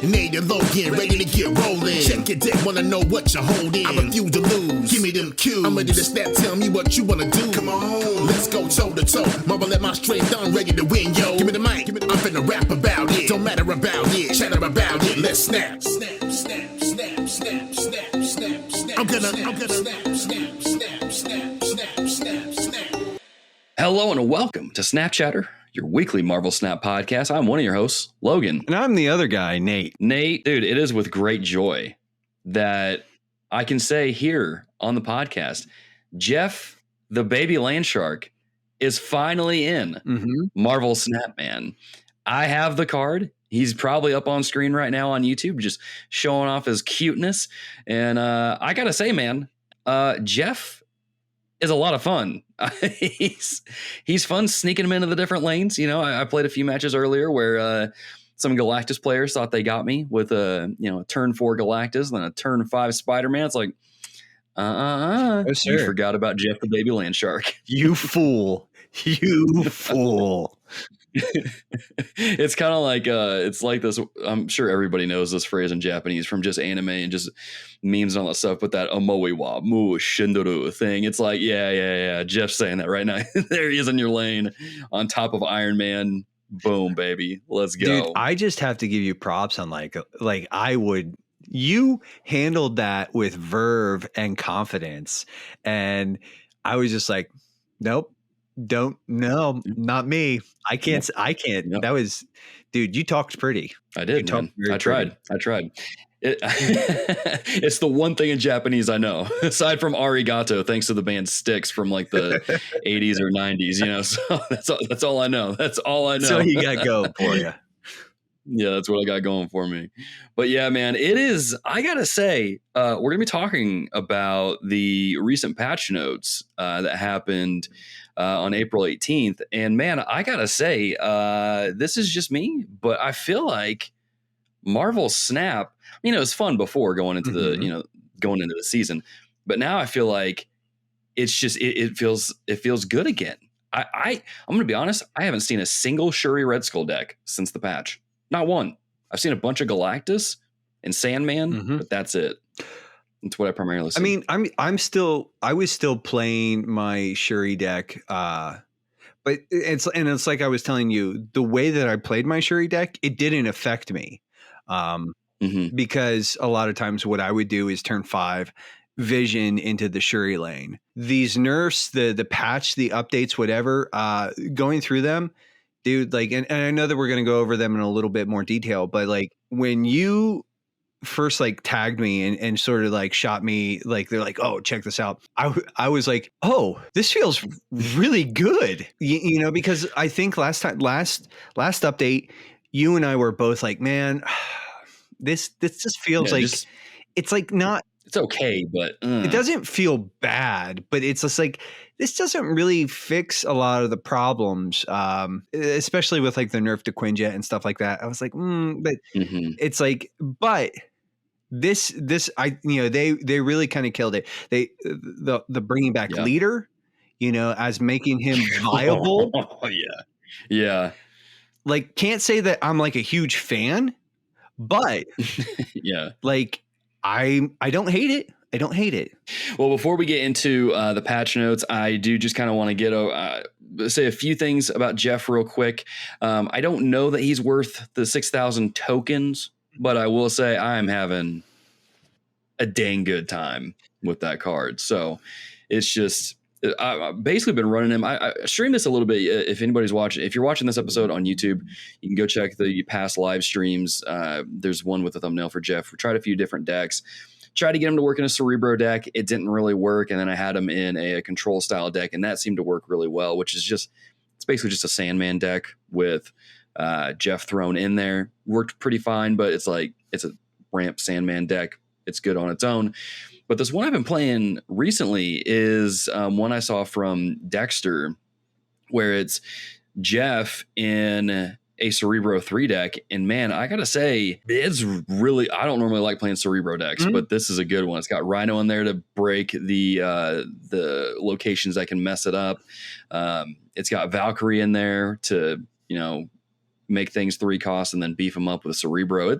Native Logan, ready to get rolling. Check your deck, wanna know what you're holding. I refuse to lose. Give me them cues. I'm ready to snap, tell me what you wanna do. Come on, let's go toe to toe. Marvel at my strength, I'm ready to win, yo. Give me the mic, I'm finna rap about it. Don't matter about it, chatter about it. Let's snap. Snap, snap, snap, snap, snap, snap, snap. I'm gonna snap, snap, snap, snap, snap, snap, snap. Hello and welcome to Snap Chatter, your weekly Marvel Snap podcast. I'm one of your hosts, Logan. And I'm the other guy, Nate. Nate, dude, it is with great joy that I can say here on the podcast, Jeff, the baby land shark, is finally in Marvel Snap, man. I have the card. He's probably up on screen right now on YouTube, just showing off his cuteness. And I got to say, man, Jeff is a lot of fun. he's fun sneaking him into the different lanes. You know, I played a few matches earlier where some Galactus players thought they got me with a turn 4 Galactus and then a turn 5 Spider-Man. It's like, Oh, you forgot about Jeff the baby land shark. You fool. You fool. It's kind of like it's like this. I'm sure everybody knows this phrase in Japanese from just anime and just memes and all that stuff. But that omoe wa mu shindoru thing, it's like yeah. Jeff's saying that right now. There he is in your lane on top of Iron Man. Boom, baby, let's go. Dude, I just have to give you props on like I would. You handled that with verve and confidence, and I was just like, nope. Not me. I can't. Yep. That was, dude, you talked pretty. I did. I tried. It's the one thing in Japanese I know, aside from arigato, thanks to the band Styx from like the 80s or 90s, you know, so that's all I know. That's all I know. So you got going for you. Yeah, that's what I got going for me. But yeah, man, it is. I got to say, we're going to be talking about the recent patch notes that happened on April 18th. And man, I got to say, this is just me, but I feel like Marvel Snap, it was fun before going into the season, but now I feel like it's just, it feels good again. I'm going to be honest. I haven't seen a single Shuri Red Skull deck since the patch. Not one. I've seen a bunch of Galactus and Sandman, but that's it. That's what I primarily see. I mean, I was still playing my Shuri deck, but it's like I was telling you, the way that I played my Shuri deck, it didn't affect me, because a lot of times what I would do is turn 5 vision into the Shuri lane. These nerfs, the patch, the updates, whatever, going through them. Dude, like, and I know that we're going to go over them in a little bit more detail, but like when you first like tagged me and sort of like shot me, like they're like, oh, check this out. I was like, oh, this feels really good. You know, because I think last update, you and I were both like, man, this just feels it's like not. It's okay, but it doesn't feel bad, but it's just like, this doesn't really fix a lot of the problems, especially with like the nerf to Quinjet and stuff like that. I was like, but it's like, but this, they really kind of killed it. The bringing back Leader, as making him viable. Oh yeah. Like, can't say that I'm like a huge fan, but yeah, like I don't hate it. I don't hate it. Well, before we get into the patch notes, I do just kind of want to say a few things about Jeff real quick. I don't know that he's worth the 6,000 tokens, but I will say I am having a dang good time with that card. So it's just, I've basically been running him. I stream this a little bit. If anybody's watching, if you're watching this episode on YouTube, you can go check the past live streams. There's one with a thumbnail for Jeff. We tried a few different decks. Tried to get him to work in a Cerebro deck. It didn't really work. And then I had him in a control style deck, and that seemed to work really well, which is just, it's basically just a Sandman deck with Jeff thrown in there. Worked pretty fine, but it's like, it's a ramp Sandman deck. It's good on its own. But this one I've been playing recently is one I saw from Dexter, where it's Jeff in a Cerebro 3 deck, and man, I gotta say, it's really, I don't normally like playing Cerebro decks, but this is a good one. It's got Rhino in there to break the locations that can mess it up. It's got Valkyrie in there to make things 3 costs and then beef them up with Cerebro.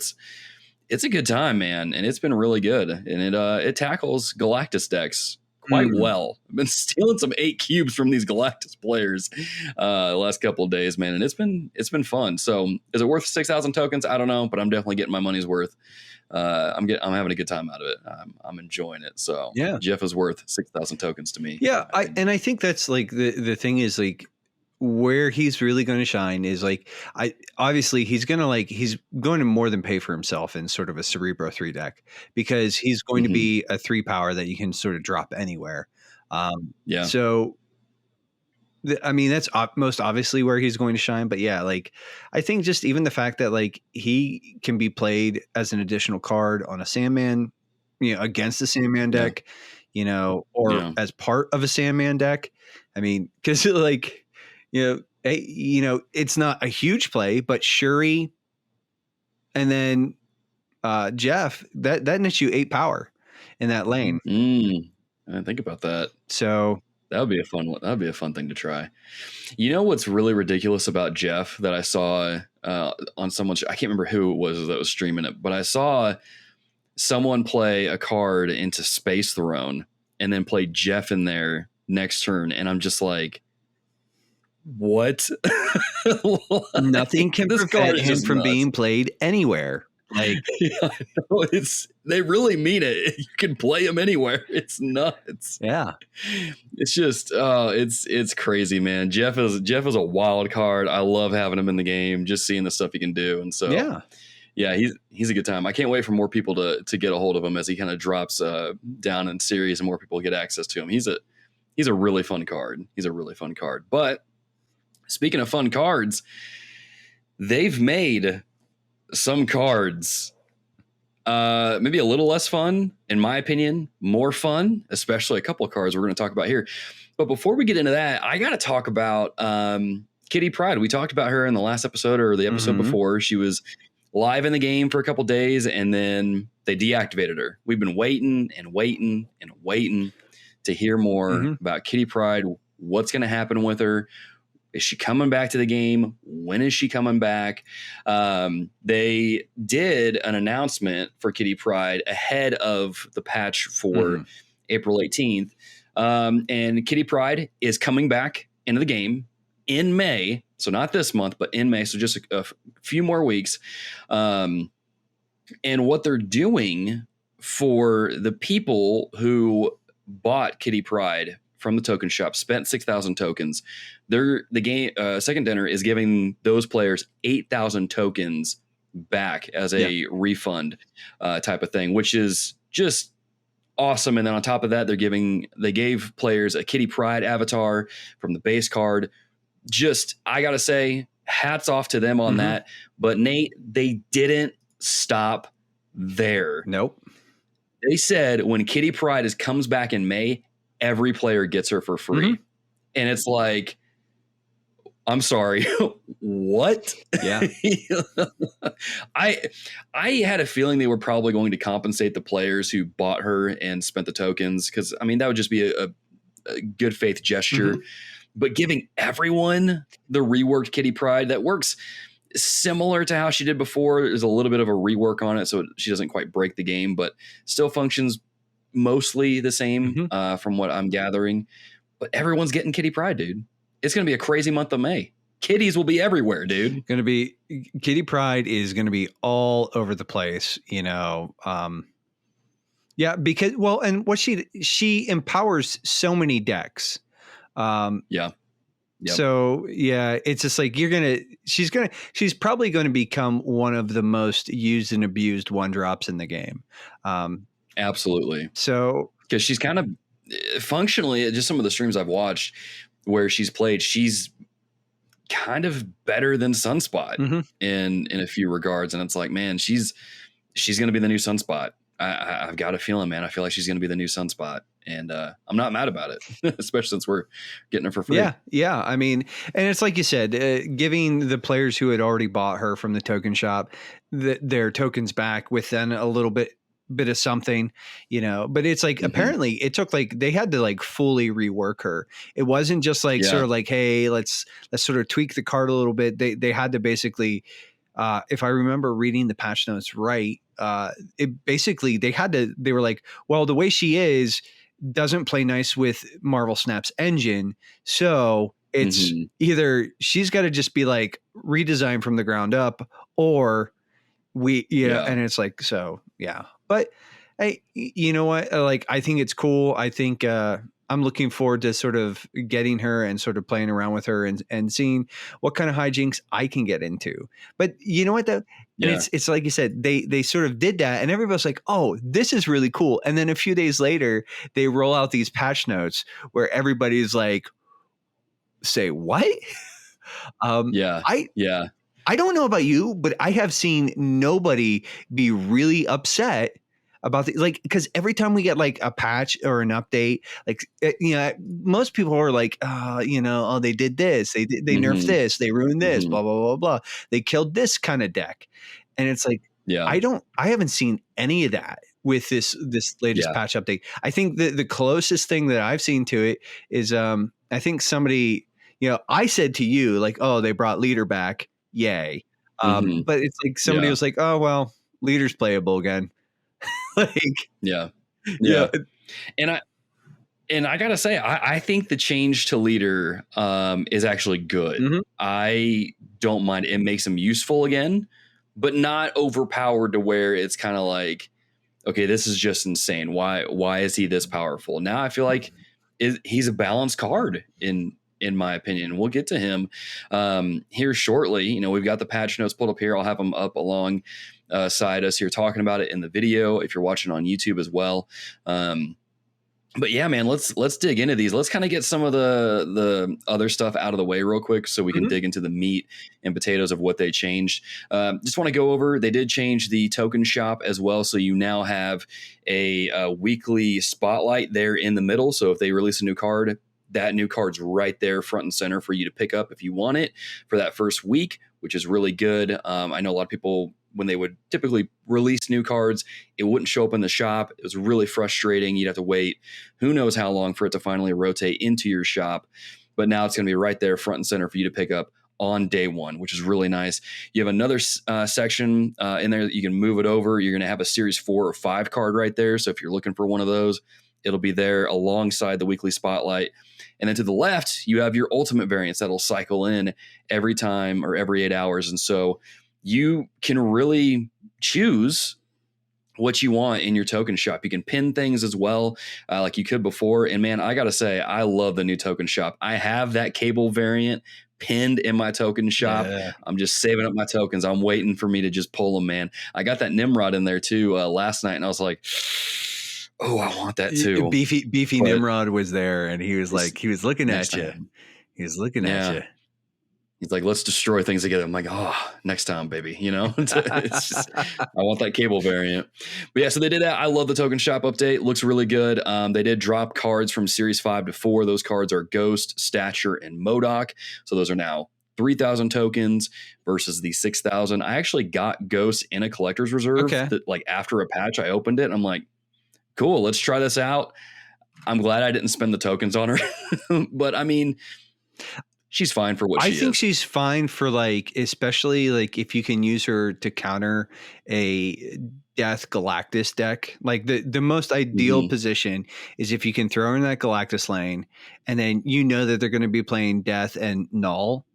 it's a good time, man, and it's been really good, and it tackles Galactus decks quite well. I've been stealing some 8 cubes from these Galactus players the last couple of days, man, and it's been fun. So is it worth 6,000 tokens? I don't know, but I'm definitely getting my money's worth. I'm having a good time out of it. I'm enjoying it. So yeah, Jeff is worth 6,000 tokens to me. Yeah, I think that's like the thing is like where he's really going to shine is like obviously he's going to more than pay for himself in sort of a Cerebro 3 deck, because he's going to be a 3 power that you can sort of drop anywhere. So I mean, that's most obviously where he's going to shine. But yeah, like I think just even the fact that like he can be played as an additional card on a Sandman, against the Sandman deck, or as part of a Sandman deck. I mean, because like, it's not a huge play, but Shuri and then Jeff, that nets you 8 power in that lane. I didn't think about that. So that would be a fun one. That'd be a fun thing to try. You know what's really ridiculous about Jeff that I saw on someone? I can't remember who it was that was streaming it, but I saw someone play a card into Space Throne and then play Jeff in there next turn, and I'm just like, what? Nothing can prevent him from being played anywhere. Like, I know, they really mean it. You can play him anywhere. It's nuts. Yeah. It's just it's crazy, man. Jeff is a wild card. I love having him in the game, just seeing the stuff he can do. And so yeah, he's a good time. I can't wait for more people to get a hold of him as he kind of drops down in series and more people get access to him. He's a really fun card. He's a really fun card. But speaking of fun cards, they've made some cards maybe a little less fun, in my opinion, more fun, especially a couple of cards we're going to talk about here. But before we get into that, I got to talk about Kitty Pryde. We talked about her in the last episode or the episode before. She was live in the game for a couple days, and then they deactivated her. We've been waiting and waiting and waiting to hear more about Kitty Pryde. What's going to happen with her? Is she coming back to the game? When is she coming back? They did an announcement for Kitty Pryde ahead of the patch for April 18th. And Kitty Pryde is coming back into the game in May. So not this month, but in May. So just a few more weeks. And what they're doing for the people who bought Kitty Pryde from the token shop, spent 6,000 tokens. The game Second Dinner is giving those players 8,000 tokens back as a refund type of thing, which is just awesome. And then on top of that, they gave players a Kitty Pryde avatar from the base card. Just, I gotta say, hats off to them on that. But Nate, they didn't stop there. Nope. They said when Kitty Pryde comes back in May, every player gets her for free. And it's like, I'm sorry, what? Yeah. I had a feeling they were probably going to compensate the players who bought her and spent the tokens, because I mean that would just be a good faith gesture. But giving everyone the reworked Kitty Pryde that works similar to how she did before, there's a little bit of a rework on it, so she doesn't quite break the game, but still functions mostly the same from what I'm gathering. But everyone's getting Kitty Pryde, dude. It's going to be a crazy month of May. Kitties will be everywhere, dude. Kitty Pryde is going to be all over the place, Yeah, because and what she empowers so many decks. So yeah, it's just like she's probably going to become one of the most used and abused 1-drops in the game. Absolutely. So because she's kind of functionally, just some of the streams I've watched where she's played, she's kind of better than Sunspot in a few regards. And it's like, man, she's going to be the new Sunspot. I've got a feeling, man. I feel like she's going to be the new Sunspot, and I'm not mad about it, especially since we're getting her for free. Yeah. I mean, and it's like you said, giving the players who had already bought her from the token shop their tokens back with then a little bit of something, but it's like, apparently it took they had to fully rework her. It wasn't just sort of like, hey, let's sort of tweak the card a little bit. They had to basically if I remember reading the patch notes right, it basically they were like, well, the way she is doesn't play nice with Marvel Snap's engine, so it's either she's got to just be like redesigned from the ground up, or and it's like, so yeah. But hey, you know what? Like, I think it's cool. I think I'm looking forward to sort of getting her and sort of playing around with her and seeing what kind of hijinks I can get into. But you know what though? And it's like you said, they sort of did that and everybody's like, oh, this is really cool. And then a few days later, they roll out these patch notes where everybody's like, say what? I don't know about you, but I have seen nobody be really upset about because every time we get like a patch or an update, like, most people are like, oh, they did this, they nerfed this, they ruined this, blah, blah, blah, blah. They killed this kind of deck. And it's like, I haven't seen any of that with this latest patch update. I think the closest thing that I've seen to it is, I think somebody, I said to you like, oh, they brought leader back. Yay. But it's like somebody was like, oh, well, leader's playable again. And I gotta say, I think the change to leader is actually good. I don't mind. It makes him useful again, but not overpowered to where it's kind of like, okay, this is just insane. Why is he this powerful? Now I feel like he's a balanced card in my opinion. We'll get to him here shortly. We've got the patch notes pulled up here. I'll have them up alongside us here talking about it in the video if you're watching on YouTube as well. But yeah, man, let's dig into these. Let's kind of get some of the other stuff out of the way real quick so we can dig into the meat and potatoes of what they changed. Just want to go over, they did change the token shop as well. So you now have a weekly spotlight there in the middle. So if they release a new card, that new card's right there front and center for you to pick up if you want it for that first week, which is really good. I know a lot of people, when they would typically release new cards, it wouldn't show up in the shop. It was really frustrating. You'd have to wait who knows how long for it to finally rotate into your shop. But now it's going to be right there front and center for you to pick up on day one, which is really nice. You have another section in there that you can move it over. You're going to have a series 4 or 5 card right there. So if you're looking for one of those, it'll be there alongside the weekly spotlight. And then to the left, you have your ultimate variants that'll cycle in every time or every 8 hours. And so you can really choose what you want in your token shop. You can pin things as well, like you could before. And man, I got to say, I love the new token shop. I have that cable variant pinned in my token shop. Yeah. I'm just saving up my tokens. I'm waiting for me to just pull them, man. I got that Nimrod in there too last night, and I was like, oh, I want that too. Beefy Nimrod was there, and he was like, he was looking at you. He was looking at you. He's like, let's destroy things together. I'm like, oh, next time, baby. It's just, I want that cable variant. But yeah, so they did that. I love the token shop update. Looks really good. They did drop cards from Series 5 to 4. Those cards are Ghost, Stature, and MODOK. So those are now 3,000 tokens versus the 6,000. I actually got Ghost in a collector's reserve. That, like, after a patch, I opened it. And I'm like, cool, let's try this out. I'm glad I didn't spend the tokens on her. But I mean, she's fine for what she is. I think she's fine for, like, especially like if you can use her to counter a Death Galactus deck. Like the most ideal position is if you can throw her in that Galactus lane, and then you know that they're going to be playing Death and Null.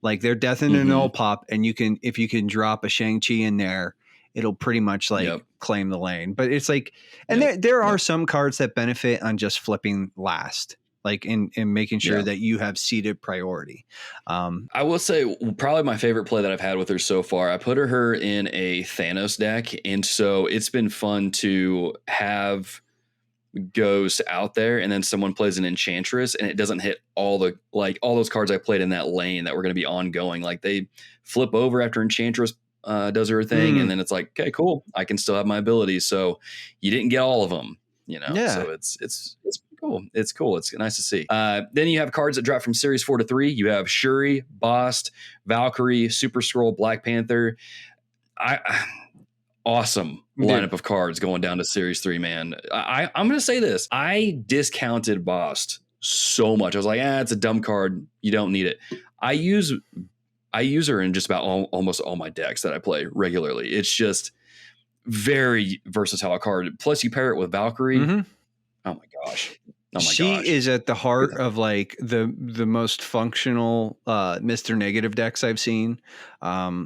Like their Death and a Null pop, and if you can drop a Shang-Chi in there, it'll pretty much like claim the lane. But it's like, and there are some cards that benefit on just flipping last, like in making sure that you have seated priority. I will say probably my favorite play that I've had with her so far, I put her in a Thanos deck. And so it's been fun to have Ghost out there, and then someone plays an Enchantress and it doesn't hit all those cards I played in that lane that were going to be ongoing. Like they flip over after Enchantress does her thing, and then it's like, okay, cool, I can still have my abilities. So you didn't get all of them, so it's cool. It's cool. It's nice to see. Then you have cards that drop from Series 4 to 3. You have Shuri, Bast, Valkyrie, Super Skrull, Black Panther. Awesome lineup of cards going down to Series 3, man. I'm going to say this. I discounted Bast so much. I was like, it's a dumb card. You don't need it. I use I use her in just about almost all my decks that I play regularly. It's just very versatile card. Plus, you pair it with Valkyrie. Mm-hmm. Oh my gosh. Oh my she gosh. is at the heart of like the most functional Mr. Negative decks I've seen.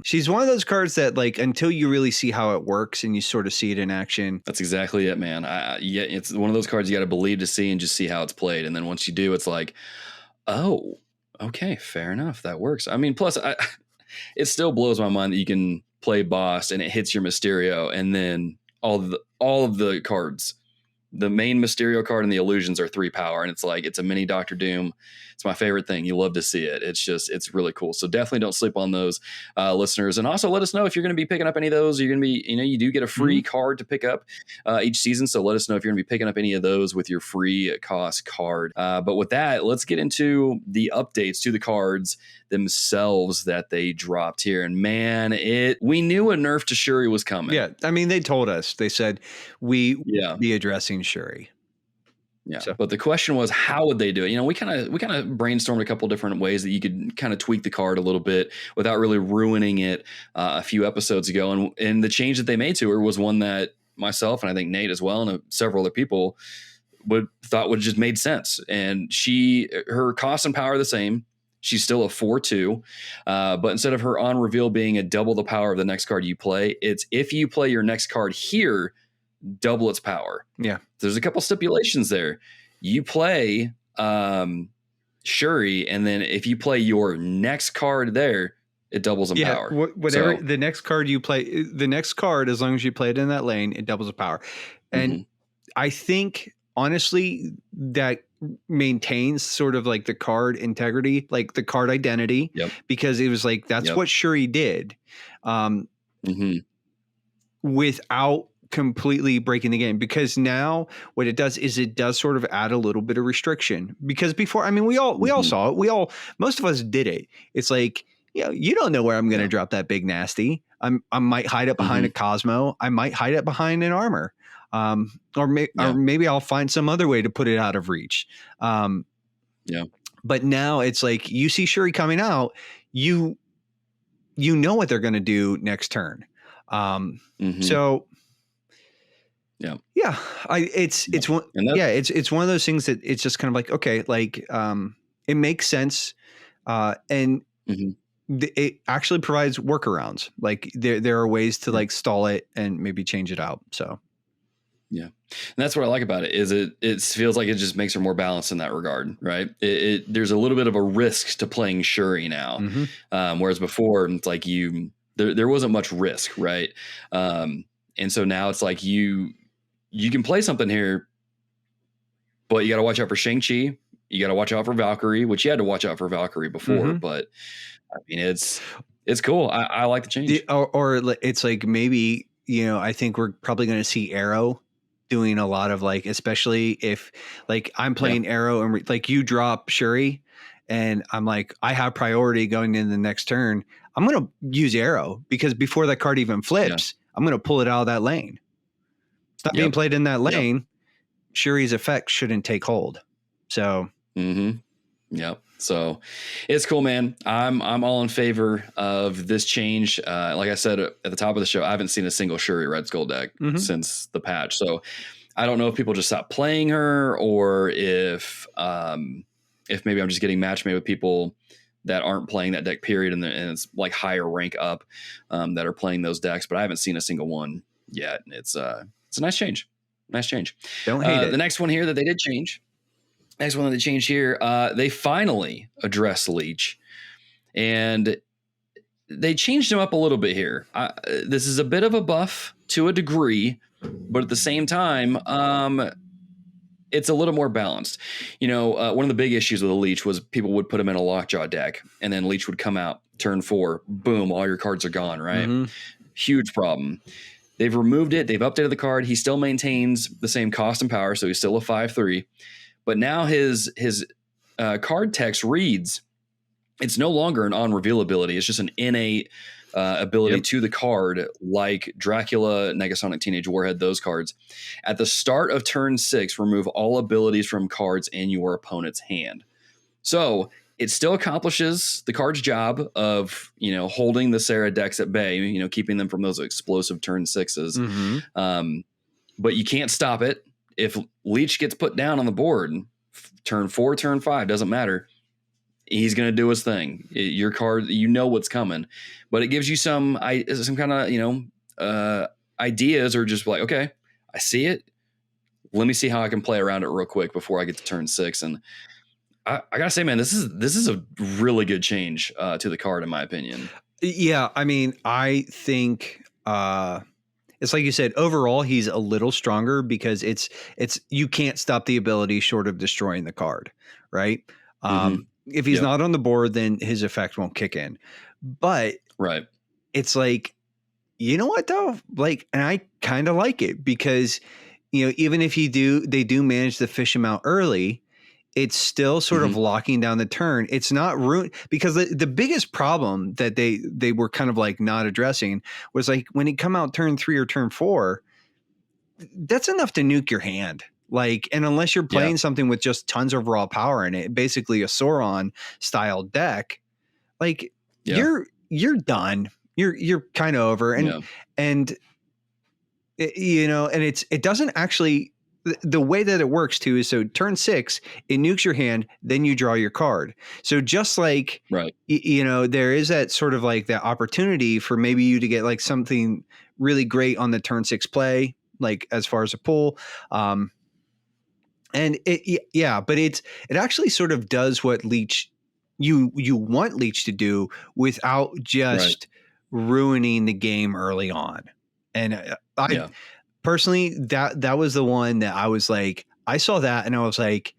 She's one of those cards that like until you really see how it works and you sort of see it in action. That's exactly it, man. Yeah, it's one of those cards you got to believe to see and just see how it's played. And then once you do, it's like, oh, okay, fair enough. That works. I mean, plus it still blows my mind that you can play boss and it hits your Mysterio and then all of the cards, the main Mysterio card and the illusions are 3 power. And it's like, it's a mini Doctor Doom. It's my favorite thing. You love to see it. It's really cool. So definitely don't sleep on those listeners. And also let us know if you're going to be picking up any of those. You're going to be, you do get a free card to pick up each season. So let us know if you're going to be picking up any of those with your free cost card. But with that, let's get into the updates to the cards themselves that they dropped here. And man, we knew a nerf to Shuri was coming. Yeah. I mean, they told us, they said will be addressing Shuri. Yeah. So, but the question was, how would they do it? We kind of brainstormed a couple different ways that you could kind of tweak the card a little bit without really ruining it a few episodes ago. And the change that they made to her was one that myself and I think Nate as well and several other people thought would have just made sense. And her cost and power are the same. She's still a 4/2, but instead of her on reveal being a double the power of the next card you play, it's if you play your next card here, double its power. Yeah. There's a couple stipulations there. You play Shuri, and then if you play your next card there, it doubles in power. Whatever the next card you play, the next card, as long as you play it in that lane, it doubles the power. And I think honestly that maintains sort of like the card integrity, like the card identity, because it was like that's what Shuri did, without completely breaking the game. Because now what it does is it does sort of add a little bit of restriction. Because before, I mean, we all saw it. Most of us did it. It's like, you don't know where I'm going to drop that big nasty. I might hide it behind a Cosmo. I might hide it behind an armor. Or maybe I'll find some other way to put it out of reach. But now it's like you see Shuri coming out, you know what they're going to do next turn. So it's one of those things that it's just kind of like, okay, like, it makes sense. And it actually provides workarounds. Like there are ways to like stall it and maybe change it out. So. Yeah. And that's what I like about it is it feels like it just makes her more balanced in that regard, right? There's a little bit of a risk to playing Shuri now. Whereas before it's like there wasn't much risk, right? And so now it's like you can play something here, but you got to watch out for Shang-Chi. You got to watch out for Valkyrie, which you had to watch out for Valkyrie before, but I mean, it's cool. I like the change. Or it's like, maybe, I think we're probably going to see Arrow doing a lot of like, especially if like I'm playing Arrow and like you drop Shuri and I'm like, I have priority going into the next turn. I'm going to use Arrow because before that card even flips, I'm going to pull it out of that lane. It's not being played in that lane. Shuri's effect shouldn't take hold. So, So it's cool, man. I'm all in favor of this change. Like I said at the top of the show, I haven't seen a single Shuri Red Skull deck since the patch. So I don't know if people just stopped playing her or if maybe I'm just getting match made with people that aren't playing that deck period and it's like higher rank up that are playing those decks. But I haven't seen a single one yet. It's a nice change. Nice change. Don't hate it. The next one here that they did change. Next one that they changed here, they finally address Leech, and they changed him up a little bit here. This is a bit of a buff to a degree, but at the same time, it's a little more balanced. One of the big issues with the Leech was people would put him in a Lockjaw deck, and then Leech would come out turn 4, boom, all your cards are gone, right? Huge problem. They've removed it. They've updated the card. He still maintains the same cost and power, so he's still a 5/3. But now his card text reads, it's no longer an on-reveal ability. It's just an innate ability to the card, like Dracula, Negasonic Teenage Warhead, those cards. At the start of turn 6, remove all abilities from cards in your opponent's hand. So it still accomplishes the card's job of, holding the Sarah decks at bay, keeping them from those explosive turn 6s. Mm-hmm. But you can't stop it. If Leech gets put down on the board, turn 4, turn 5, doesn't matter. He's going to do his thing. Your card, what's coming, but it gives you some kind of, ideas, or just like, okay, I see it. Let me see how I can play around it real quick before I get to turn 6. And I gotta say, man, this is a really good change to the card, in my opinion. Yeah. I mean, I think, it's like you said, overall, he's a little stronger because it's you can't stop the ability short of destroying the card, right? If he's not on the board, then his effect won't kick in. But right, it's like, you know what though? Like, and I kind of like it because, even if they do manage to fish him out early, it's still sort of locking down the turn. It's not ruined because the biggest problem that they were kind of like not addressing was like when he come out turn 3 or turn 4, that's enough to nuke your hand. Like, and unless you're playing something with just tons of raw power in it, basically a Sauron style deck, like you're done. You're kind of over. And it doesn't actually, the way that it works too is, so turn 6, it nukes your hand, then you draw your card. So just like, right, there is that sort of like that opportunity for maybe you to get like something really great on the turn 6 play, like as far as a pull. And but it actually sort of does what Leech, you want Leech to do without just ruining the game early on. And I personally, that was the one that I was like, I saw that and I was like,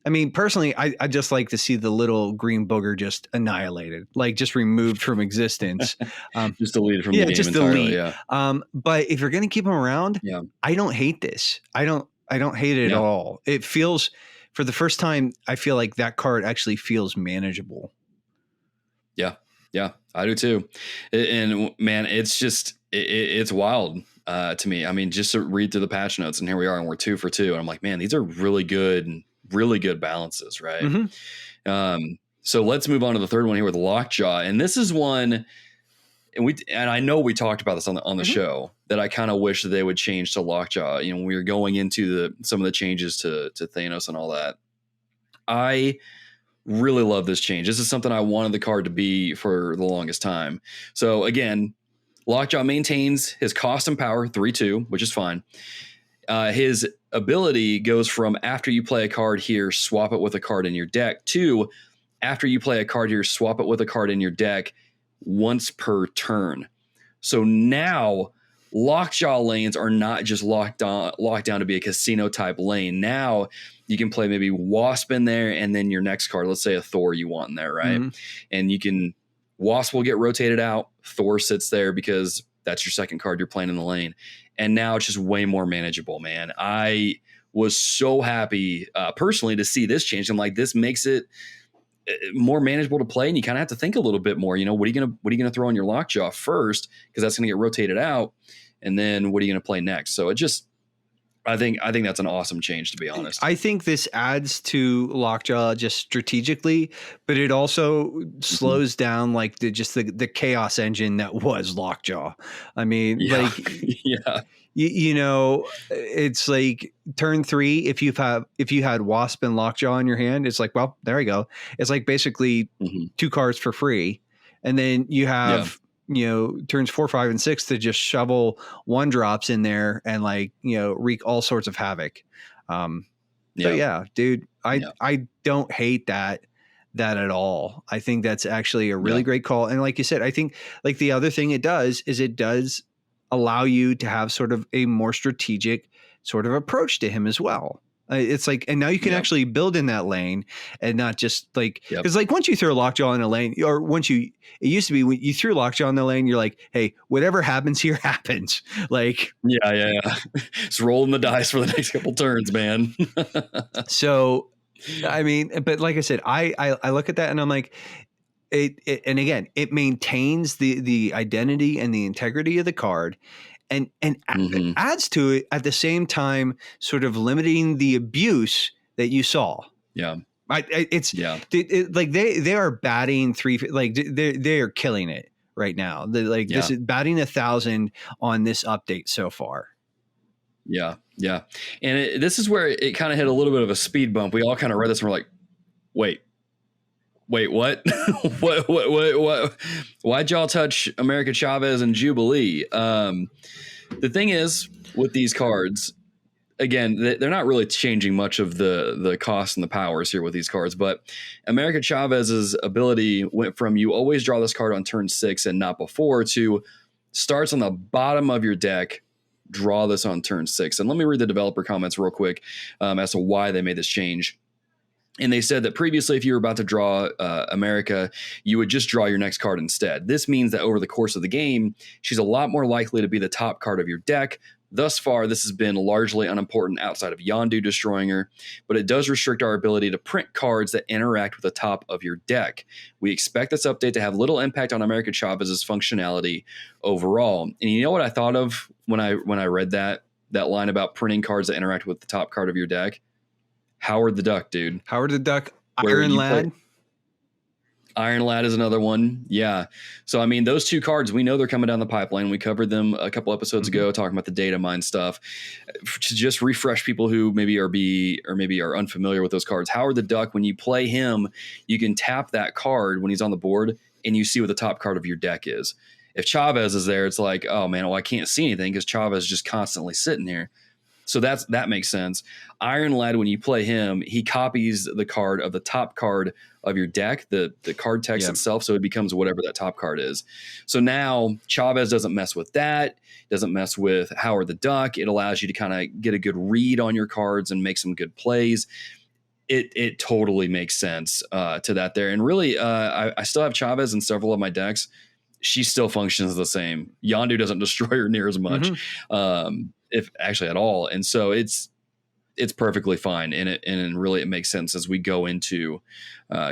I mean, personally, I just like to see the little green booger just annihilated, like just removed from existence. Just deleted from the game entirely. Delete. But if you're going to keep him around, I don't hate this. I don't hate it at all. It feels, for the first time, I feel like that card actually feels manageable. Yeah, I do too. And man, it's just, it's wild to me. I mean, just to read through the patch notes, and here we are, and we're 2 for 2. And I'm like, man, these are really good balances, right? So let's move on to the third one here with Lockjaw. And this is one, and I know we talked about this on the show, that I kind of wish that they would change to Lockjaw. When we were going into some of the changes to Thanos and all that. I really love this change. This is something I wanted the card to be for the longest time. So again, Lockjaw maintains his cost and power 3/2, which is fine. His ability goes from after you play a card here, swap it with a card in your deck, to after you play a card here, swap it with a card in your deck once per turn. So now Lockjaw lanes are not just locked down to be a casino type lane. Now you can play maybe Wasp in there, and then your next card, let's say a Thor you want in there, right? And you can, Wasp will get rotated out, Thor sits there because that's your second card you're playing in the lane. And now it's just way more manageable, man. I was so happy personally to see this change. I'm like, this makes it more manageable to play, and you kind of have to think a little bit more. What are you gonna throw on your Lockjaw first, because that's gonna get rotated out, and then what are you gonna play next? So it just, I think that's an awesome change, to be honest. I think this adds to Lockjaw just strategically, but it also slows down like the chaos engine that was Lockjaw. I mean, it's like turn 3. If you had Wasp and Lockjaw in your hand, it's like, well, there you go. It's like basically 2 cards for free, and then you have turns 4, 5, and 6 to just shovel 1-drops in there and wreak all sorts of havoc. Dude, I don't hate that at all. I think that's actually a really great call. And like you said, I think like the other thing it does allow you to have sort of a more strategic sort of approach to him as well. It's like, and now you can actually build in that lane and not just like, because like once you throw Lockjaw in a lane, or it used to be when you threw Lockjaw in the lane, you're like, hey, whatever happens here happens. Like, just rolling the dice for the next couple turns, man. So, I mean, but like I said, I look at that and I'm like, and again, it maintains the identity and the integrity of the card. And adds to it at the same time, sort of limiting the abuse that you saw. Yeah. It's Yeah. like they are batting like they are killing it right now. This is batting 1,000 on this update so far. Yeah. Yeah. And this is where it kind of hit a little bit of a speed bump. We all kind of read this and we're like, wait, what? what? Why'd y'all touch America Chavez and Jubilee? The thing is with these cards, again, they're not really changing much of the cost and the powers here with these cards, but America Chavez's ability went from you always draw this card on turn 6 and not before to starts on the bottom of your deck, draw this on turn 6. And let me read the developer comments real quick as to why they made this change. And they said that previously, if you were about to draw America, you would just draw your next card instead. This means that over the course of the game, she's a lot more likely to be the top card of your deck. Thus far, this has been largely unimportant outside of Yondu destroying her, but it does restrict our ability to print cards that interact with the top of your deck. We expect this update to have little impact on America Chavez's functionality overall. And you know what I thought of when I read that line about printing cards that interact with the top card of your deck? Howard the Duck, dude. Howard the Duck, Iron Lad. Iron Lad is another one. Yeah. So, I mean, those two cards, we know they're coming down the pipeline. We covered them a couple episodes ago, talking about the Datamine stuff. To just refresh people who maybe are unfamiliar with those cards. Howard the Duck, when you play him, you can tap that card when he's on the board and you see what the top card of your deck is. If Chavez is there, it's like, oh man, well, I can't see anything because Chavez is just constantly sitting here. So that makes sense. Iron Lad, when you play him, he copies the card of the top card of your deck, the card text itself, so it becomes whatever that top card is. So now Chavez doesn't mess with that, doesn't mess with Howard the Duck. It allows you to kind of get a good read on your cards and make some good plays. It totally makes sense to that there. And really, I still have Chavez in several of my decks. She still functions the same. Yondu doesn't destroy her near as much. If actually at all. And so it's perfectly fine. And really it makes sense as we go into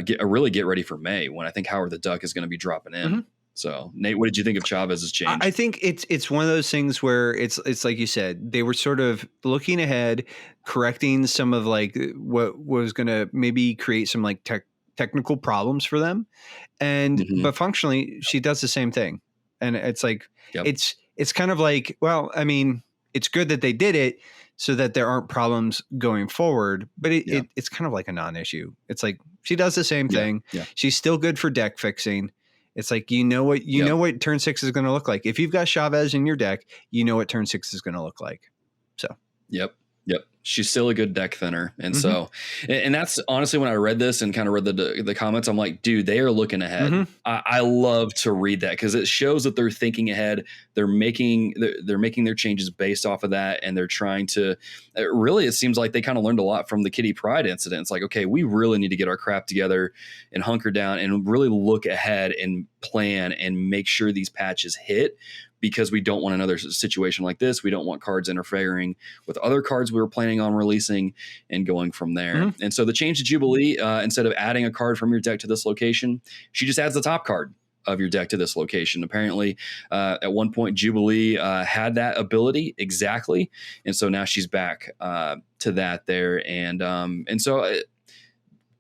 get ready for May, when I think Howard the Duck is going to be dropping in. So Nate, what did you think of Chavez's change? I think it's one of those things where it's like you said, they were sort of looking ahead, correcting some of like what was going to maybe create some like technical problems for them. And, but functionally she does the same thing. And it's like, it's kind of like, well, I mean, it's good that they did it so that there aren't problems going forward, but it's kind of like a non-issue. It's like she does the same thing. She's still good for deck fixing. It's like, you know what turn 6 is going to look like. If you've got Chavez in your deck, you know what turn 6 is going to look like. So, Yep. She's still a good deck thinner. And so, and that's honestly, when I read this and kind of read the comments, I'm like, dude, they are looking ahead. I love to read that because it shows that they're thinking ahead. They're making their changes based off of that. And they're trying to really, it seems like they kind of learned a lot from the Kitty Pryde incident. It's like, okay, we really need to get our crap together and hunker down and really look ahead and plan and make sure these patches hit, because we don't want another situation like this. We don't want cards interfering with other cards we were planning on releasing and going from there. And so the change to Jubilee, instead of adding a card from your deck to this location, she just adds the top card of your deck to this location. Apparently, at one point, Jubilee had that ability exactly. And so now she's back to that there. And so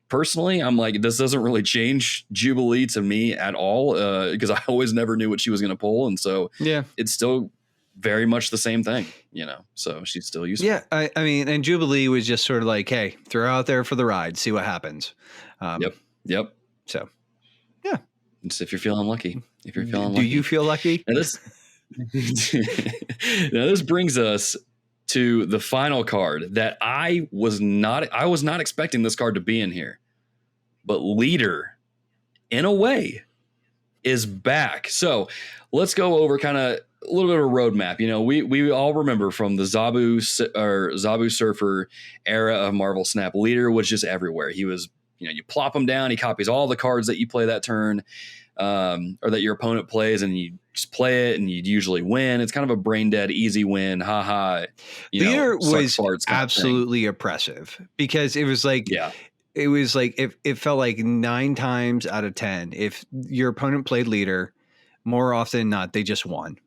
personally, I'm like, this doesn't really change Jubilee to me at all, because I always never knew what she was going to pull. And so it's still very much the same thing, so she's still useful. Yeah. I mean, and Jubilee was just sort of like, hey, throw her out there for the ride, see what happens. Yep. So, yeah. It's if you're feeling lucky. Do you feel lucky? Now this brings us to the final card that I was not expecting this card to be in here, but Leader, in a way, is back. So let's go over kind of a little bit of a roadmap. We all remember from the Zabu Surfer era of Marvel Snap, Leader was just everywhere. He was, you plop him down, he copies all the cards that you play that turn, or that your opponent plays, and you just play it and you'd usually win. It's kind of a brain dead, easy win. Leader was absolutely oppressive because it was like, it felt like 9 times out of 10, if your opponent played Leader, more often than not, they just won.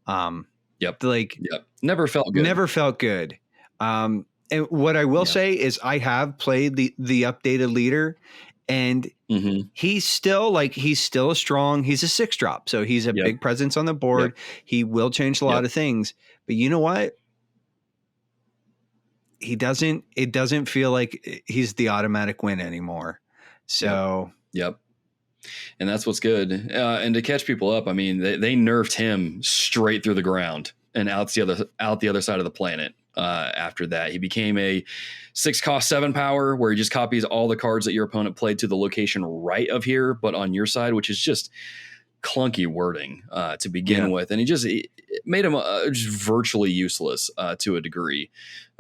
Never felt good. Never felt good. And what I will say is I have played the updated leader, and he's still a strong, he's a 6-drop. So he's a big presence on the board. He will change a lot of things. But you know what? It doesn't feel like he's the automatic win anymore. So Yep. And that's what's good. And to catch people up, I mean, they nerfed him straight through the ground and out the other side of the planet. After that, he became a 6-cost 7 power, where he just copies all the cards that your opponent played to the location right of here, but on your side, which is just clunky wording to begin with. And it made him just virtually useless to a degree.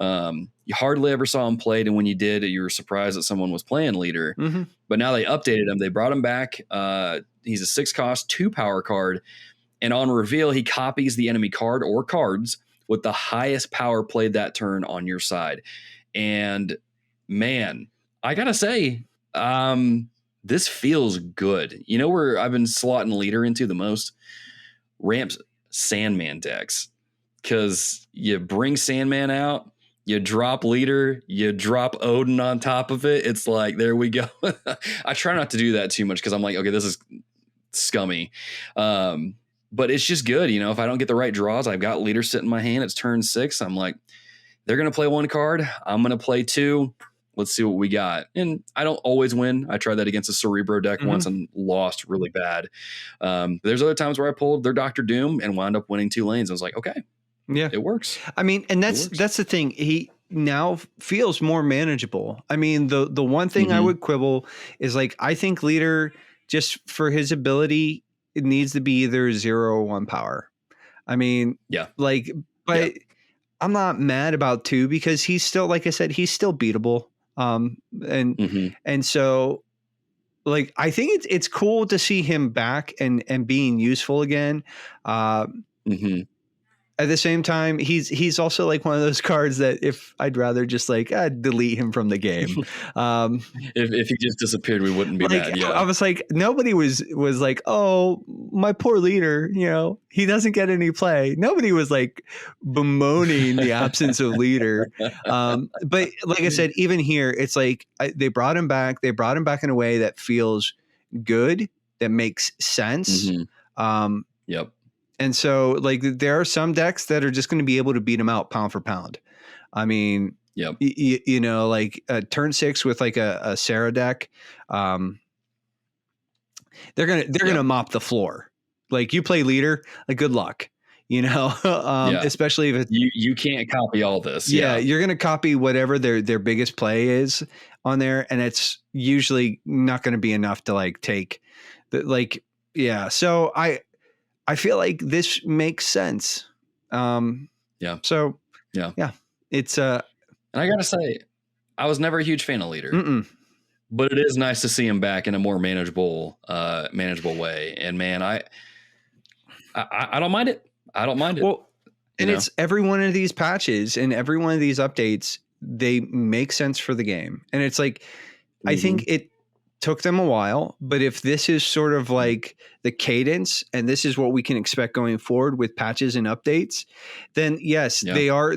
You hardly ever saw him played, and when you did, you were surprised that someone was playing leader. But now they updated him. They brought him back. He's a 6-cost 2 power card, and on reveal, he copies the enemy card or cards with the highest power played that turn on your side. And man, I gotta say, this feels good. You know where I've been slotting leader into the most? Ramps Sandman decks. Because you bring Sandman out, you drop leader, you drop Odin on top of it. It's like, there we go. I try not to do that too much because I'm like, okay, this is scummy. But it's just good. You know, if I don't get the right draws, I've got leader sitting in my hand. It's turn 6. I'm like, they're going to play 1 card. I'm going to play 2. Let's see what we got. And I don't always win. I tried that against a Cerebro deck once and lost really bad. There's other times where I pulled their Dr. Doom and wound up winning 2 lanes. I was like, okay, it works. I mean, and that's the thing. He now feels more manageable. I mean, the one thing I would quibble is, like, I think leader, just for his ability, it needs to be either 0 or 1 power. I mean, but I'm not mad about 2 because he's still, like I said, he's still beatable. And so, like, I think it's cool to see him back and being useful again. At the same time, he's also like one of those cards that if I'd rather just like delete him from the game. If he just disappeared, we wouldn't be mad. Yeah. I was like, nobody was like, oh, my poor leader, you know, he doesn't get any play. Nobody was like bemoaning the absence of leader. But like I said, even here, it's like they brought him back. They brought him back in a way that feels good, that makes sense. And so, like, there are some decks that are just going to be able to beat him out pound for pound. I mean, you know, like turn 6 with like a Sarah deck, they're gonna mop the floor. Like, you play leader, like, good luck. You know, especially if you can't copy all this. You're gonna copy whatever their biggest play is on there, and it's usually not going to be enough to like take the like. So I feel like this makes sense. So it's and I gotta say, I was never a huge fan of leader, but it is nice to see him back in a more manageable way. And man, I don't mind it. I don't mind it. Well, and it's every one of these patches and every one of these updates, they make sense for the game. And it's like, I think it took them a while, but if this is sort of like the cadence and this is what we can expect going forward with patches and updates, then yes, they are,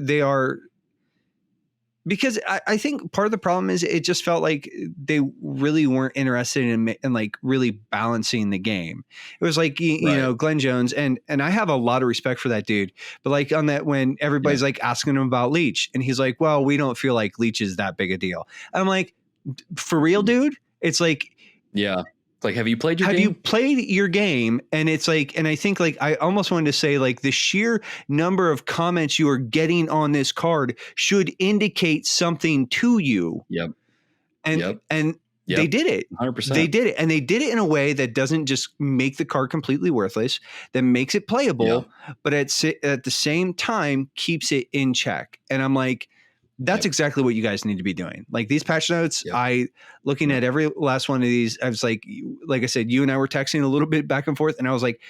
because I think part of the problem is it just felt like they really weren't interested in like really balancing the game. It was like, you know, Glenn Jones, and I have a lot of respect for that dude, but like on that, when everybody's like asking him about Leech and he's like, well, we don't feel like Leech is that big a deal. I'm like, for real, dude? It's like, like, have you played your game? Have you played your game? And it's like, and I think like, I almost wanted to say like the sheer number of comments you are getting on this card should indicate something to you. And they did it. 100%. They did it. And they did it in a way that doesn't just make the card completely worthless, that makes it playable, but at the same time keeps it in check. And I'm like, that's exactly what you guys need to be doing. Like, these patch notes, looking at every last one of these, I was like I said, you and I were texting a little bit back and forth, and I was like,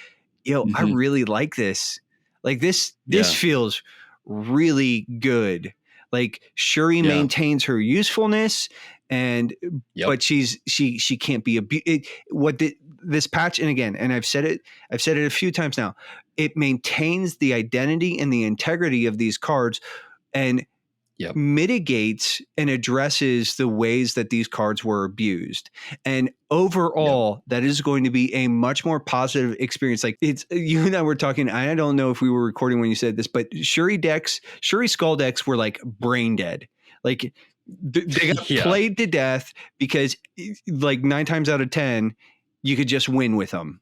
yo, I really like this. Like, this feels really good. Like, Shuri maintains her usefulness, and but she can't be this patch, and again, and I've said it a few times now, it maintains the identity and the integrity of these cards, and mitigates and addresses the ways that these cards were abused. And overall, that is going to be a much more positive experience. Like it's you and I were talking, I don't know if we were recording when you said this, but Shuri Skull decks were like brain dead. Like they got played to death because like 9 times out of 10, you could just win with them.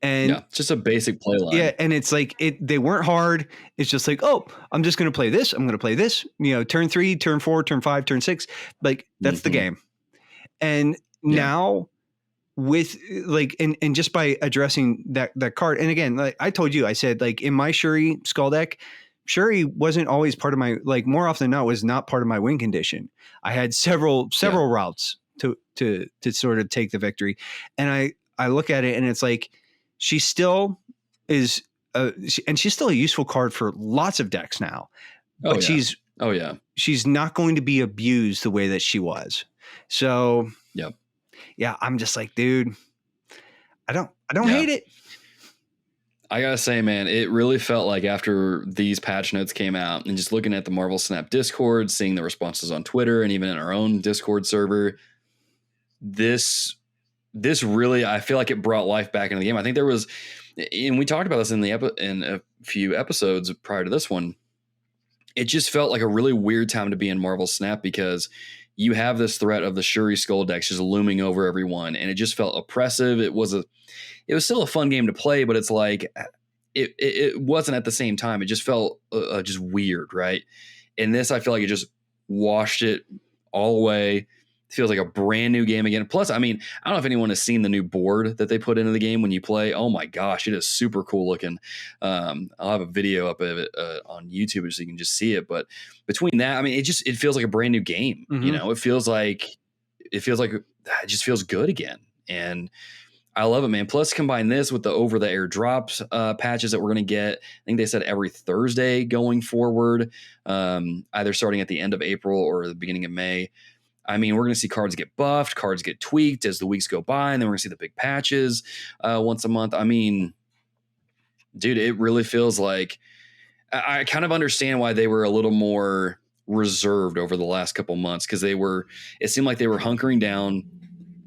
And it's just a basic play line. Yeah. And it's like they weren't hard. It's just like, oh, I'm just going to play this. I'm going to play this, turn 3, turn 4, turn 5, turn 6. Like that's the game. And now with like, and just by addressing that card. And again, like I told you, I said like in my Shuri Skull deck, Shuri wasn't always part of my, like more often than not was not part of my win condition. I had several routes to sort of take the victory. And I look at it and it's like, she still is, and she's still a useful card for lots of decks now. But she's not going to be abused the way that she was. So I'm just like, dude, I don't hate it. I gotta say, man, it really felt like after these patch notes came out and just looking at the Marvel Snap Discord, seeing the responses on Twitter and even in our own Discord server, this really, I feel like it brought life back into the game. I think there was, and we talked about this in a few episodes prior to this one. It just felt like a really weird time to be in Marvel Snap because you have this threat of the Shuri Skull decks just looming over everyone, and it just felt oppressive. It was still a fun game to play, but it's like it wasn't at the same time. It just felt just weird, right? And this, I feel like it just washed it all away. Feels like a brand new game again. Plus, I mean, I don't know if anyone has seen the new board that they put into the game when you play. Oh my gosh, it is super cool looking. I'll have a video up of it on YouTube so you can just see it. But between that, I mean, it feels like a brand new game. It feels like it just feels good again. And I love it, man. Plus, combine this with the over-the-air drops patches that we're going to get. I think they said every Thursday going forward, either starting at the end of April or the beginning of May. I mean, we're going to see cards get buffed, cards get tweaked as the weeks go by, and then we're going to see the big patches once a month. I mean, dude, it really feels like I kind of understand why they were a little more reserved over the last couple months because it seemed like they were hunkering down,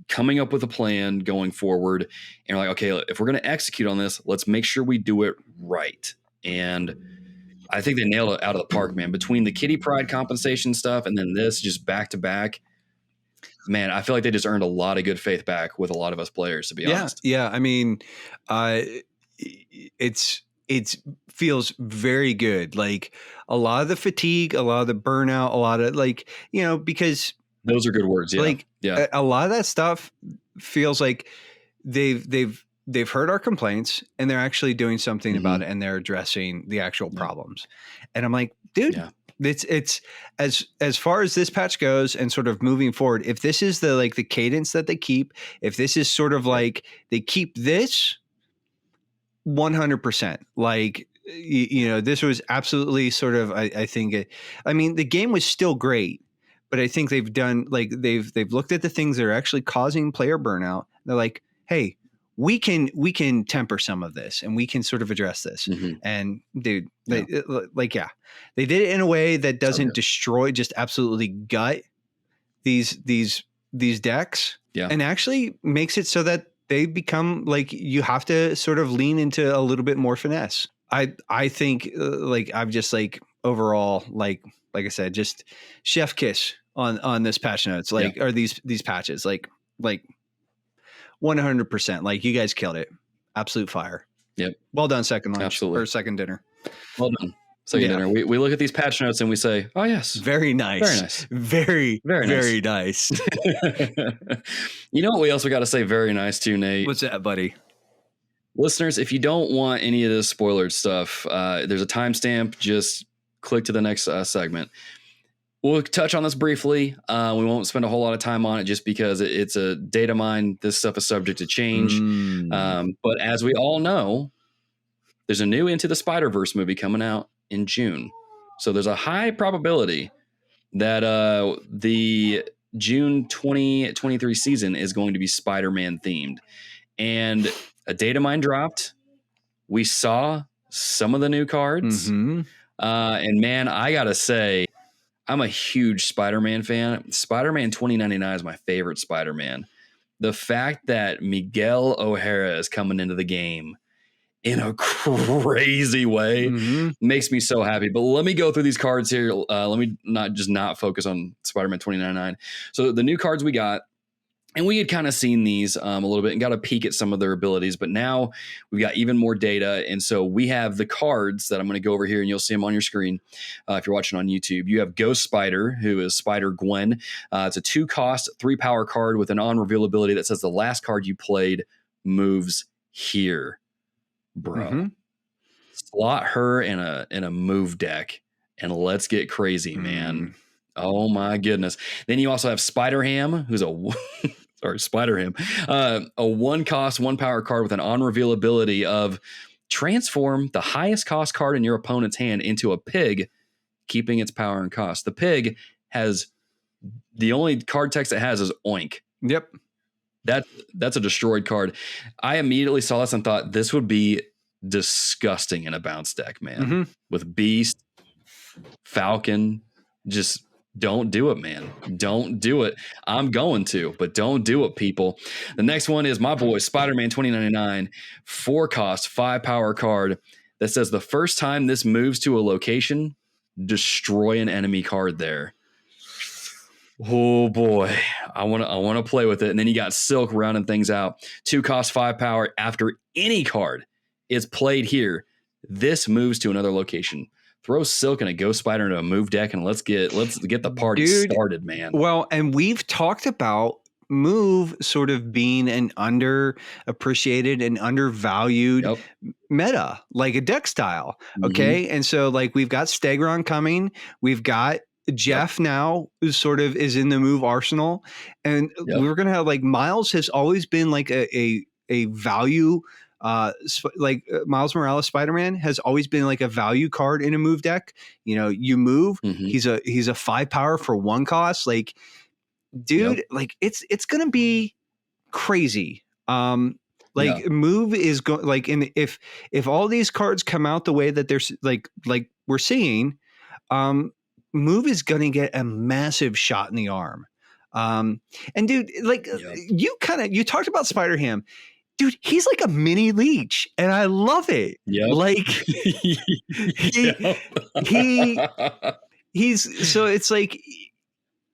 coming up with a plan going forward, and like, okay, if we're going to execute on this, let's make sure we do it right. And I think they nailed it out of the park, man. Between the Kitty Pryde compensation stuff and then this just back to back, man, I feel like they just earned a lot of good faith back with a lot of us players, to be honest. Yeah. I mean, it feels very good. Like a lot of the fatigue, a lot of the burnout, a lot of like, because those are good words. Yeah. Like a lot of that stuff feels like they've heard our complaints and they're actually doing something about it and they're addressing the actual problems. And I'm like, dude, it's as far as this patch goes and sort of moving forward, if this is the cadence that they keep, if this is sort of like they keep this 100%, like, this was absolutely sort of, I think the game was still great, but I think they've done they've looked at the things that are actually causing player burnout. They're like, hey, we can temper some of this and we can sort of address this. And dude, they did it in a way that doesn't destroy, just absolutely gut these decks and actually makes it so that they become like, you have to sort of lean into a little bit more finesse. I think I'm just overall, like I said, just chef kiss on this patch notes, or these patches, like 100%. Like you guys killed it. Absolute fire. Yep. Well done, second lunch. Absolutely. Or second dinner. Well done. Second dinner. We look at these patch notes and we say, oh yes. Very nice. Very nice. Very, very, very nice. You know what we also got to say very nice too, Nate? What's that, buddy? Listeners, if you don't want any of this spoilered stuff, there's a timestamp. Just click to the next segment. We'll touch on this briefly. We won't spend a whole lot of time on it just because it's a data mine. This stuff is subject to change. But as we all know, there's a new Into the Spider-Verse movie coming out in June. So there's a high probability that the June 2023 season is going to be Spider-Man themed. And a data mine dropped. We saw some of the new cards. And man, I got to say, I'm a huge Spider-Man fan. Spider-Man 2099 is my favorite Spider-Man. The fact that Miguel O'Hara is coming into the game in a crazy way makes me so happy. But let me go through these cards here. Let me not focus on Spider-Man 2099. So the new cards we got, and we had kind of seen these a little bit and got a peek at some of their abilities, but now we've got even more data. And so we have the cards that I'm going to go over here and you'll see them on your screen if you're watching on YouTube. You have Ghost Spider, who is Spider-Gwen. It's a 2-cost, 3-power card with an on-reveal ability that says the last card you played moves here. Bro. Slot her in a move deck and let's get crazy, man. Oh my goodness. Then you also have Spider-Ham, who's Spider-Ham, a 1-cost, 1-power card with an on-reveal ability of transform the highest cost card in your opponent's hand into a pig, keeping its power and cost. The pig has the only card text it has is oink. Yep. That's a destroyed card. I immediately saw this and thought this would be disgusting in a bounce deck, man. With Beast, Falcon, just don't do it, man. Don't do it. I'm going to, but don't do it, people. The next one is my boy, Spider-Man 2099, 4-cost, 5-power card that says the first time this moves to a location, destroy an enemy card there. Oh boy, I want to play with it. And then you got Silk rounding things out. 2-cost, 5-power. After any card is played here, this moves to another location. Throw Silk and a Ghost Spider into a move deck and let's get the party started, man. Well, and we've talked about move sort of being an underappreciated and undervalued meta, like a deck style. Okay. And so like we've got Stegron coming, we've got Jeff now who sort of is in the move arsenal. And we're gonna have like Miles has always been like a value. Miles Morales Spider-Man has always been like a value card in a move deck. You know, you move, he's a 5-power for 1 cost. Like, dude, like it's gonna be crazy. Move is going like, and if all these cards come out the way that there's like we're seeing, move is gonna get a massive shot in the arm. And dude, like you talked about Spider-Ham. Dude, he's like a mini Leech, and I love it. Yeah, like he's so it's like,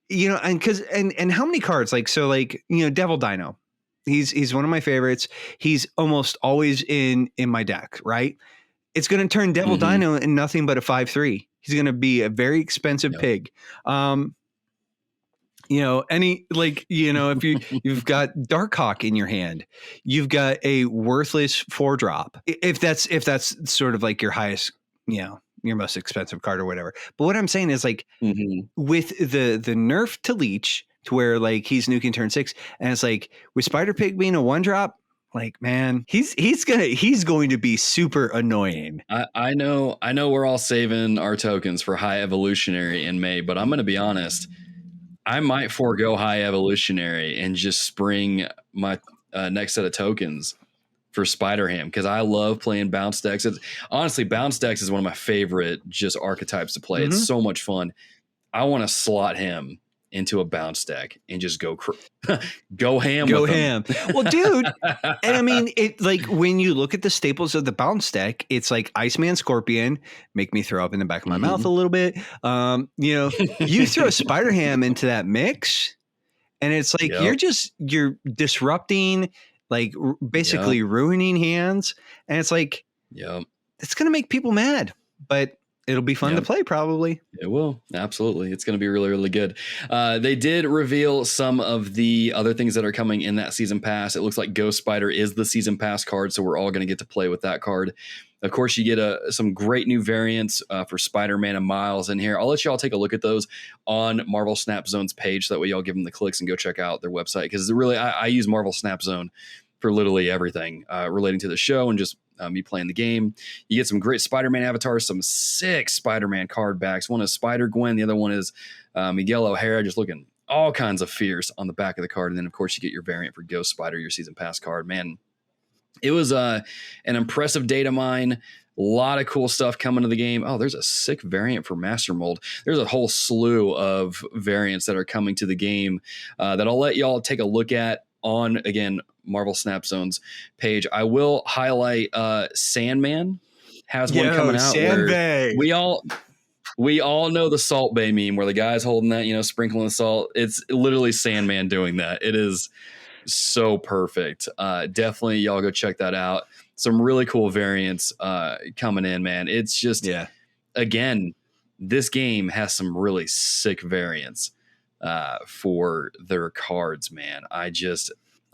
you know, and because and how many cards like so like, you know, Devil Dino, he's one of my favorites. He's almost always in my deck, right? It's going to turn Devil Dino in nothing but a 5/3. He's going to be a very expensive pig. You know, if you've got Darkhawk in your hand, you've got a worthless 4-drop. If that's sort of like your highest, you know, your most expensive card or whatever. But what I'm saying is like with the nerf to Leech to where like he's nuking turn 6, and it's like with Spider Pig being a 1-drop, like, man, he's going to be super annoying. I know we're all saving our tokens for High Evolutionary in May, but I'm going to be honest. I might forego High Evolutionary and just spring my next set of tokens for Spider-Ham because I love playing bounce decks. Honestly, bounce decks is one of my favorite just archetypes to play. It's so much fun. I want to slot him into a bounce deck and just go ham. Go ham. Well, dude, and I mean, it like when you look at the staples of the bounce deck, it's like Iceman Scorpion, make me throw up in the back of my mouth a little bit. You know, you throw Spider-Ham into that mix, and it's like you're disrupting, like basically ruining hands, and it's like it's gonna make people mad, but it'll be fun to play, probably. It will. Absolutely. It's going to be really, really good. They did reveal some of the other things that are coming in that season pass. It looks like Ghost Spider is the season pass card, so we're all going to get to play with that card. Of course, you get some great new variants for Spider-Man and Miles in here. I'll let y'all take a look at those on Marvel Snap Zone's page. So that way y'all give them the clicks and go check out their website. Because really, I use Marvel Snap Zone for literally everything relating to the show and just me playing the game. You get some great Spider-Man avatars, some sick Spider-Man card backs. One is Spider-Gwen. The other one is Miguel O'Hara, just looking all kinds of fierce on the back of the card. And then, of course, you get your variant for Ghost Spider, your season pass card. Man, it was an impressive data mine. A lot of cool stuff coming to the game. Oh, there's a sick variant for Master Mold. There's a whole slew of variants that are coming to the game that I'll let y'all take a look at on, again, Marvel Snap Zone's page. I will highlight Sandman has one coming out. Sandbay. We all know the Salt Bay meme where the guy's holding that, sprinkling the salt. It's literally Sandman doing that. It is so perfect. Definitely y'all go check that out. Some really cool variants coming in, man. It's just, again, this game has some really sick variants for their cards, man. I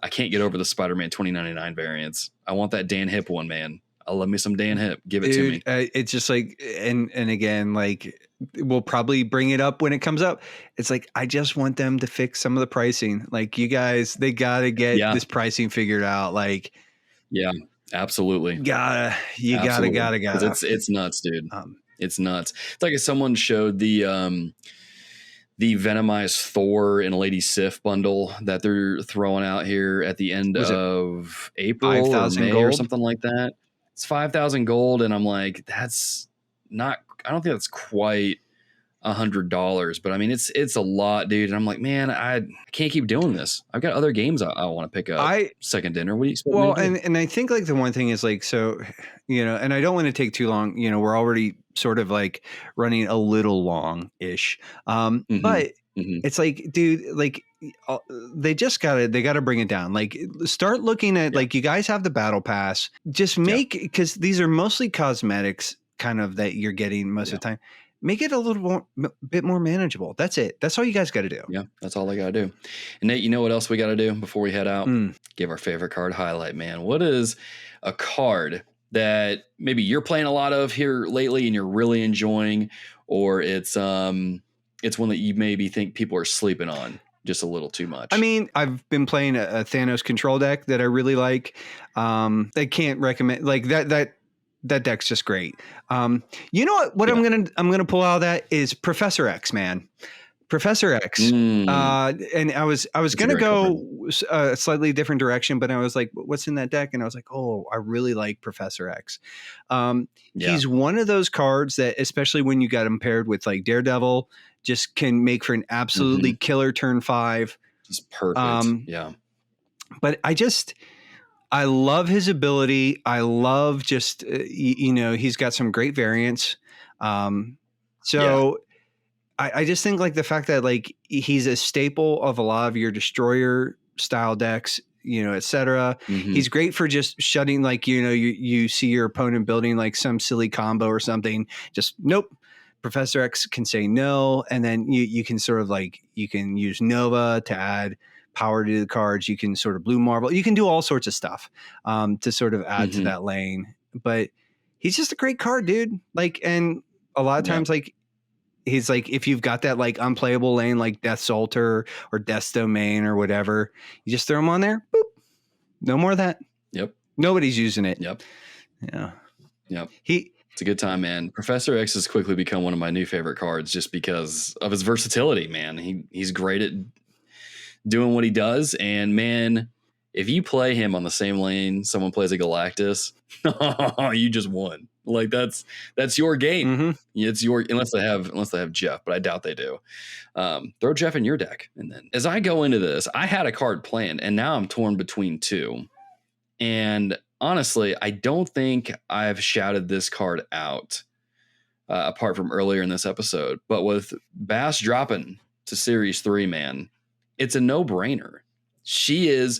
can't get over the Spider-Man 2099 variants. I want that Dan Hip one, man. I'll love me some Dan Hip. Give it to me. It's just like, and again, like, we'll probably bring it up when it comes up. It's like, I just want them to fix some of the pricing. Like, you guys, they got to get this pricing figured out. Like, yeah, absolutely. Gotta. It's nuts, dude. It's nuts. It's like if someone showed the Venomized Thor and Lady Sif bundle that they're throwing out here at the end of April or May or something like that. It's 5,000 gold, and I'm like, that's not. I don't think that's quite $100, but I mean, it's a lot, dude. And I'm like, man, I can't keep doing this. I've got other games I want to pick up. Second dinner. What do you expect? Well, and I think like the one thing is like, so, and I don't want to take too long. We're already sort of like running a little long-ish, but it's like, dude, like. They gotta bring it down. Like, start looking at like, you guys have the battle pass, just make, because these are mostly cosmetics kind of that you're getting most of the time. Make it a little bit more manageable. That's it. That's all you guys got to do. Yeah, that's all they got to do. And Nate, you know what else we got to do before we head out? Give our favorite card highlight, man. What is a card that maybe you're playing a lot of here lately and you're really enjoying, or it's one that you maybe think people are sleeping on just a little too much? I mean, I've been playing a Thanos control deck that I really like. I can't recommend like that deck's just great. You know what I'm gonna pull out of that is Professor X, man. Professor X. And I was gonna go a slightly different direction, but I was like, what's in that deck? And I was like, oh, I really like Professor X. He's one of those cards that, especially when you got him paired with like Daredevil, just can make for an absolutely killer turn 5. Just perfect. But I love his ability. I love just, he's got some great variants. I just think like the fact that like he's a staple of a lot of your destroyer style decks, et cetera. He's great for just shutting, like, you see your opponent building like some silly combo or something. Just nope. Professor X can say no. And then you can sort of like, you can use Nova to add power to the cards. You can sort of blue marble. You can do all sorts of stuff to sort of add to that lane. But he's just a great card, dude. Like, and a lot of times, like, he's like, if you've got that like unplayable lane, like Death's Altar or Death's Domain or whatever, you just throw him on there. Boop. No more of that. Yep. Nobody's using it. Yep. Yeah. Yep. It's a good time, man. Professor X has quickly become one of my new favorite cards just because of his versatility, man. He's great at doing what he does. And man, if you play him on the same lane someone plays a Galactus, you just won. Like that's your game. It's your, unless they have Jeff, but I doubt they do. Throw Jeff in your deck. And then as I go into this, I had a card planned and now I'm torn between two. And honestly, I don't think I've shouted this card out apart from earlier in this episode, but with Bass dropping to Series 3, man, it's a no-brainer. She is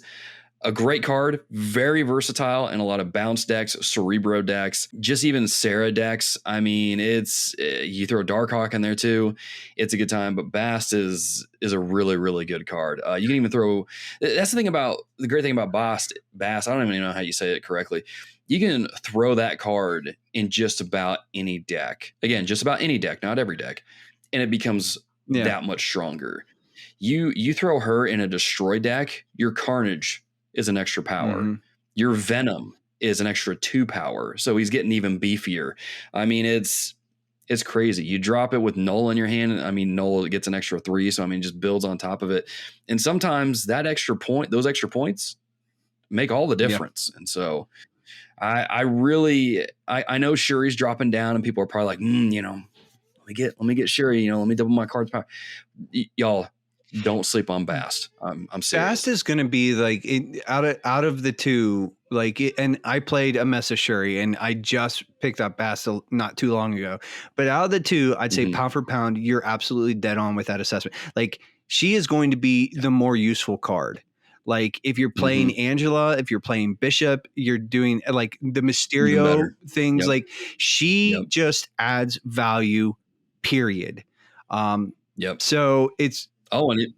a great card, very versatile in a lot of bounce decks, Cerebro decks, just even Sarah decks. I mean, it's you throw Darkhawk in there too. It's a good time, but Bast is a really, really good card. You can even throw, that's the great thing about Bast, I don't even know how you say it correctly. You can throw that card in just about any deck. Again, just about any deck, not every deck. And it becomes that much stronger. You throw her in a destroy deck, your Carnage is an extra power. Your Venom is an extra 2 power. So he's getting even beefier. I mean, it's crazy. You drop it with Null in your hand. I mean, Null gets an extra 3. So, I mean, just builds on top of it. And sometimes those extra points make all the difference. And so I know Shuri's dropping down, and people are probably like, let me get Shuri. Let me double my cards power. Y'all, don't sleep on Bast. I'm serious. Bast is going to be like out of the two. And I played a mess of Shuri, and I just picked up Bast not too long ago. But out of the two, I'd say pound for pound, you're absolutely dead on with that assessment. Like, she is going to be the more useful card. Like, if you're playing Angela, if you're playing Bishop, you're doing like the Mysterio things. Like, she just adds value. Period. So it's and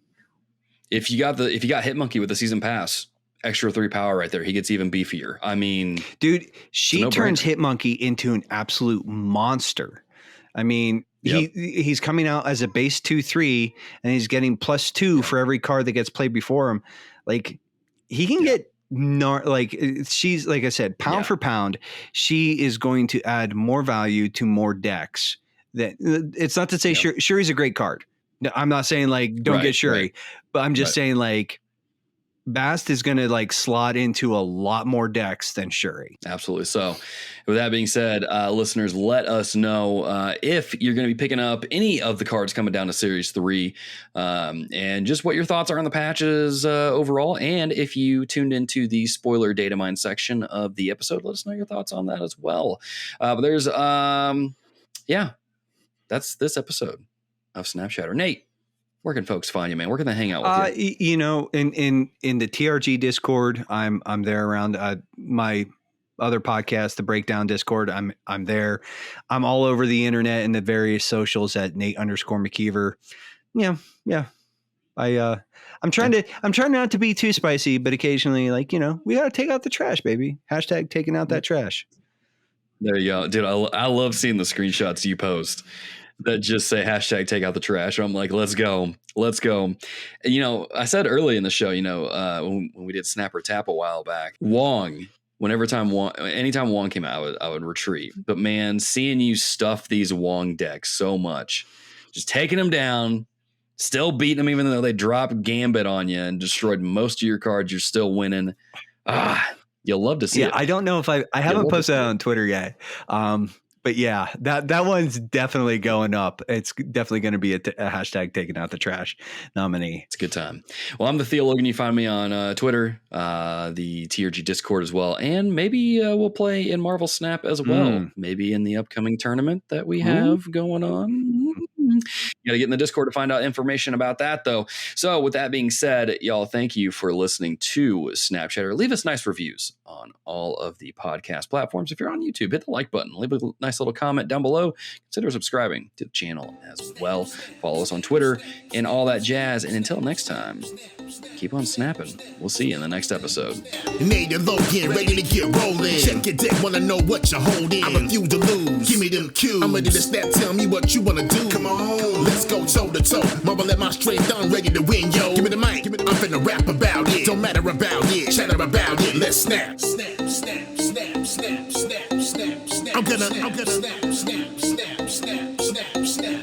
if you got Hitmonkey with the season pass, extra 3 power right there, he gets even beefier. I mean, dude, she turns Hitmonkey into an absolute monster. I mean, he's coming out as a base 2/3, and he's getting +2 for every card that gets played before him. Like, he can get she's, like I said, pound for pound, she is going to add more value to more decks. That it's not to say Shuri's a great card. No, I'm not saying like don't get Shuri, but I'm just saying like Bast is going to like slot into a lot more decks than Shuri. Absolutely. So with that being said, listeners, let us know if you're going to be picking up any of the cards coming down to Series 3 and just what your thoughts are on the patches overall. And if you tuned into the spoiler Datamine section of the episode, let us know your thoughts on that as well. But there's, that's this episode of Snap Shatter. Nate, where can folks find you, man? Where can they hang out with you? In the TRG Discord, I'm there around my other podcast, the Breakdown Discord. I'm there. I'm all over the internet and the various socials at Nate_McKeever. Yeah. I'm trying not to be too spicy, but occasionally, like, we got to take out the trash, baby. #, taking out that trash. There you go, dude. I love seeing the screenshots you post that just say # take out the trash. I'm like, let's go. And, I said early in the show, when we did Snap or Tap a while back, Wong, anytime Wong came out, I would retreat. But man, seeing you stuff these Wong decks so much, just taking them down, still beating them, even though they dropped Gambit on you and destroyed most of your cards, you're still winning. You'll love to see it. I don't know if I haven't posted that on Twitter yet. But yeah, that one's definitely going up. It's definitely going to be a # taking out the trash nominee. It's a good time. Well, I'm the Theologian. You find me on Twitter, the TRG Discord as well. And maybe we'll play in Marvel Snap as well. Maybe in the upcoming tournament that we have going on. You got to get in the Discord to find out information about that, though. So with that being said, y'all, thank you for listening to Snapchatter. Leave us nice reviews on all of the podcast platforms. If you're on YouTube, hit the like button. Leave a nice little comment down below. Consider subscribing to the channel as well. Follow us on Twitter and all that jazz. And until next time, keep on snapping. We'll see you in the next episode. Native Logan, ready to get rolling. Check your deck, wanna know what you're holding. I refuse to lose. Give me them cues. I'm ready to snap, tell me what you wanna do. Come on, let's go toe to toe. Marvel at my strength, I'm ready to win, yo. Give me the mic, I'm finna rap about it. Don't matter about it, chatter about it. Let's snap. Snap, snap, snap, snap, snap, snap, snap. I'm gonna snap, snap, snap, snap, snap, snap, snap.